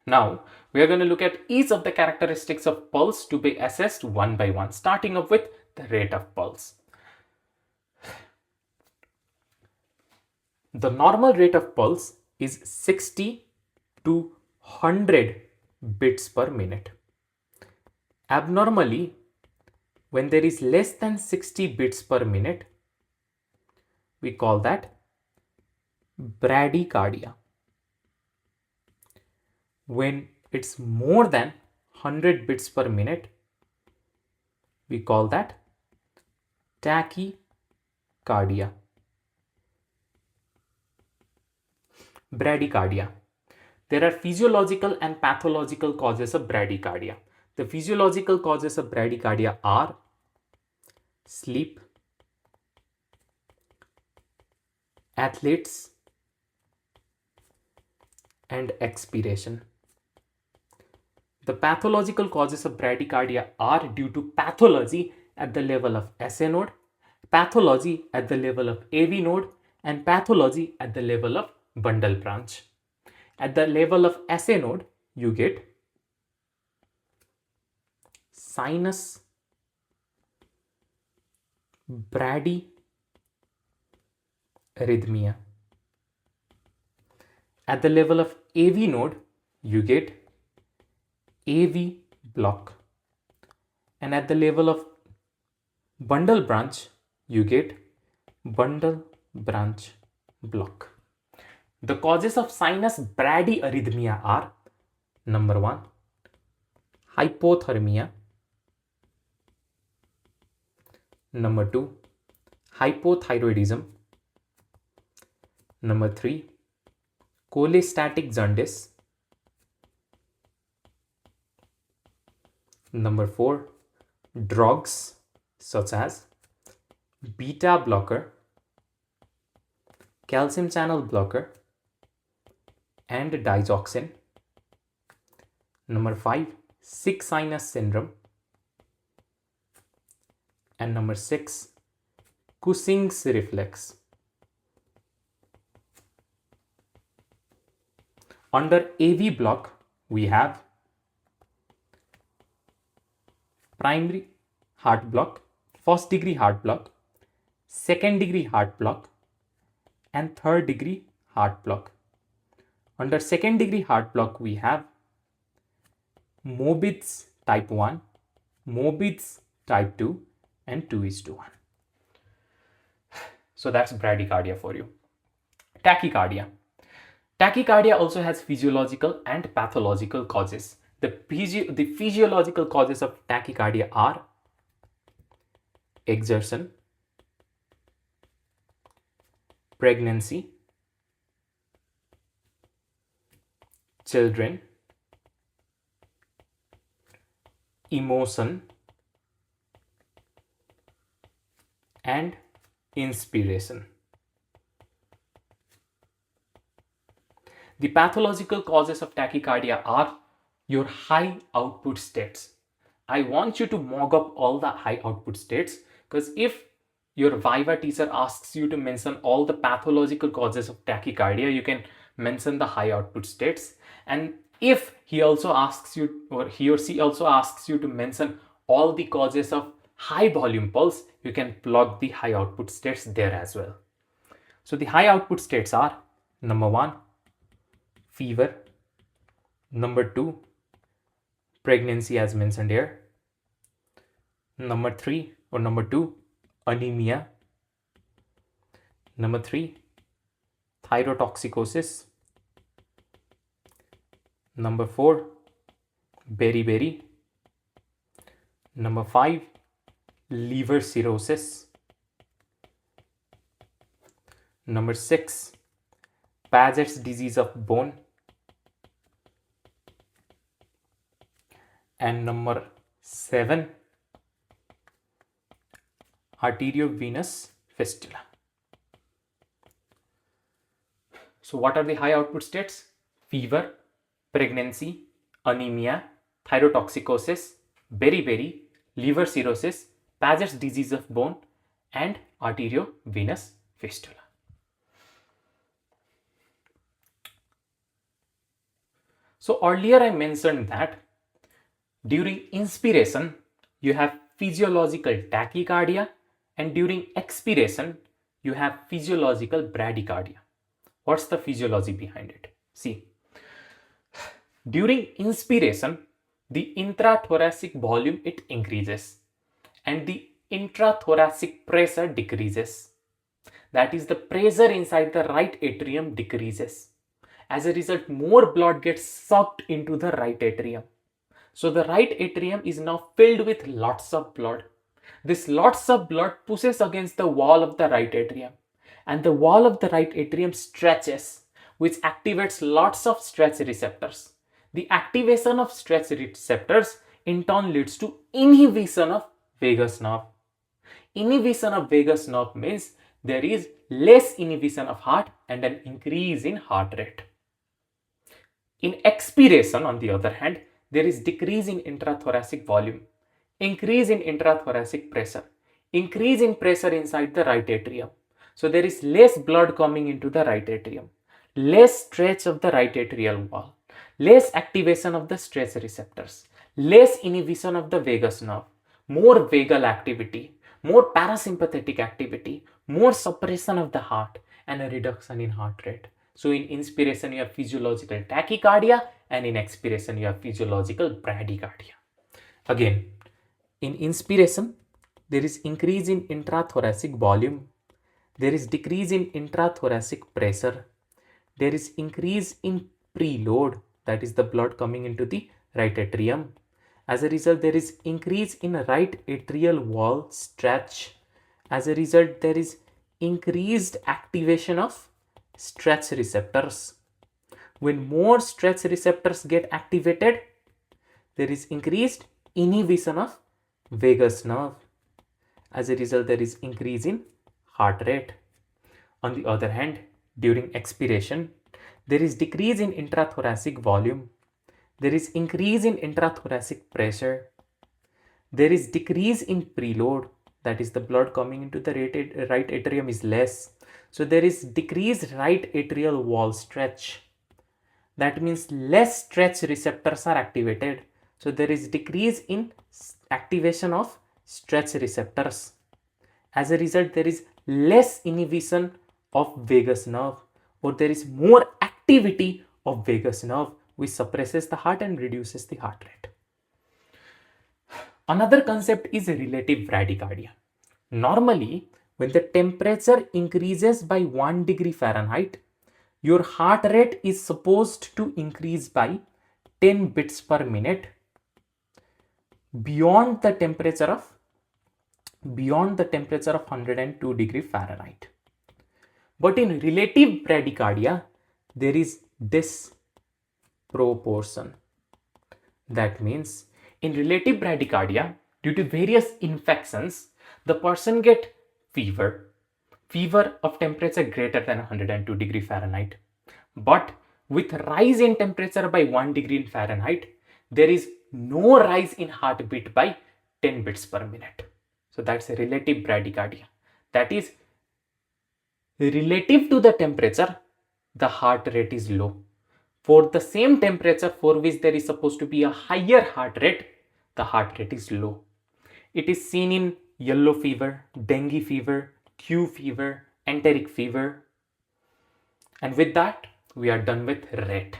Now, we are going to look at each of the characteristics of pulse to be assessed one by one, starting off with the rate of pulse. The normal rate of pulse is 60 to 100 beats per minute. Abnormally, when there is less than 60 beats per minute, we call that bradycardia. When it's more than 100 beats per minute, we call that tachycardia. Bradycardia. There are physiological and pathological causes of bradycardia. The physiological causes of bradycardia are sleep, athletes, and expiration. The pathological causes of bradycardia are due to pathology at the level of SA node, pathology at the level of AV node, and pathology at the level of bundle branch. At the level of SA node, you get sinus bradyarrhythmia. At the level of AV node, you get AV block. And at the level of bundle branch, you get bundle branch block. The causes of sinus bradyarrhythmia are: number 1, hypothermia. Number 2, hypothyroidism. Number 3, cholestatic jaundice. Number 4, drugs such as beta blocker, calcium channel blocker, and digoxin. Number 5, sick sinus syndrome. And number 6, Cushing's reflex. Under AV block, we have primary heart block, first degree heart block, second degree heart block, and third degree heart block. Under second degree heart block, we have Mobitz type 1, Mobitz type 2, and 2:1. So that's bradycardia for you. Tachycardia. Tachycardia also has physiological and pathological causes. The physiological causes of tachycardia are exertion, pregnancy, children, emotion, and inspiration. The pathological causes of tachycardia are your high output states. I want you to mock up all the high output states, because if your Viva teacher asks you to mention all the pathological causes of tachycardia, you can mention the high output states. And if he also asks you, or he or she also asks you to mention all the causes of high volume pulse, you can plug the high output states there as well. So the high output states are: number 1, fever. Number 2, pregnancy as mentioned here. Number 2, anemia. Number 3, thyrotoxicosis. Number 4, beriberi. Number 5, liver cirrhosis. Number 6, Paget's disease of bone. And number 7, arteriovenous fistula. So what are the high output states? Fever, pregnancy, anemia, thyrotoxicosis, beriberi, liver cirrhosis, Paget's disease of bone, and arteriovenous fistula. So earlier I mentioned that during inspiration, you have physiological tachycardia, and during expiration, you have physiological bradycardia. What's the physiology behind it? See, during inspiration, the intrathoracic volume it increases and the intrathoracic pressure decreases. That is, the pressure inside the right atrium decreases. As a result, more blood gets sucked into the right atrium. So the right atrium is now filled with lots of blood. This lots of blood pushes against the wall of the right atrium, and the wall of the right atrium stretches, which activates lots of stretch receptors. The activation of stretch receptors in turn leads to inhibition of vagus nerve. Inhibition of vagus nerve means there is less inhibition of heart and an increase in heart rate. In expiration, on the other hand, there is decrease in intrathoracic volume, increase in intrathoracic pressure, increase in pressure inside the right atrium. So there is less blood coming into the right atrium, less stretch of the right atrial wall, less activation of the stretch receptors, less inhibition of the vagus nerve, more vagal activity, more parasympathetic activity, more suppression of the heart, and a reduction in heart rate. So in inspiration, you have physiological tachycardia, and in expiration, you have physiological bradycardia. Again, in inspiration, there is increase in intrathoracic volume, there is decrease in intrathoracic pressure, there is increase in preload, that is the blood coming into the right atrium. As a result, there is increase in right atrial wall stretch. As a result, there is increased activation of stretch receptors. When more stretch receptors get activated, there is increased inhibition of vagus nerve. As a result, there is increase in heart rate. On the other hand, during expiration, there is decrease in intrathoracic volume. There is increase in intrathoracic pressure. There is decrease in preload, that is the blood coming into the right atrium is less. So there is decreased right atrial wall stretch. That means less stretch receptors are activated. So there is decrease in activation of stretch receptors. As a result, there is less inhibition of vagus nerve, or there is more activity of vagus nerve, which suppresses the heart and reduces the heart rate. Another concept is relative bradycardia. Normally, when the temperature increases by 1 degree Fahrenheit, your heart rate is supposed to increase by 10 beats per minute beyond the temperature of 102 degree Fahrenheit. But in relative bradycardia, there is disproportion. That means in relative bradycardia, due to various infections, the person get fever of temperature greater than 102 degree Fahrenheit. But with rise in temperature by 1 degree Fahrenheit, there is no rise in heartbeat by 10 beats per minute. So that's a relative bradycardia. That is, relative to the temperature, the heart rate is low. For the same temperature for which there is supposed to be a higher heart rate, the heart rate is low. It is seen in yellow fever, dengue fever, Q fever, enteric fever. And with that, we are done with rate.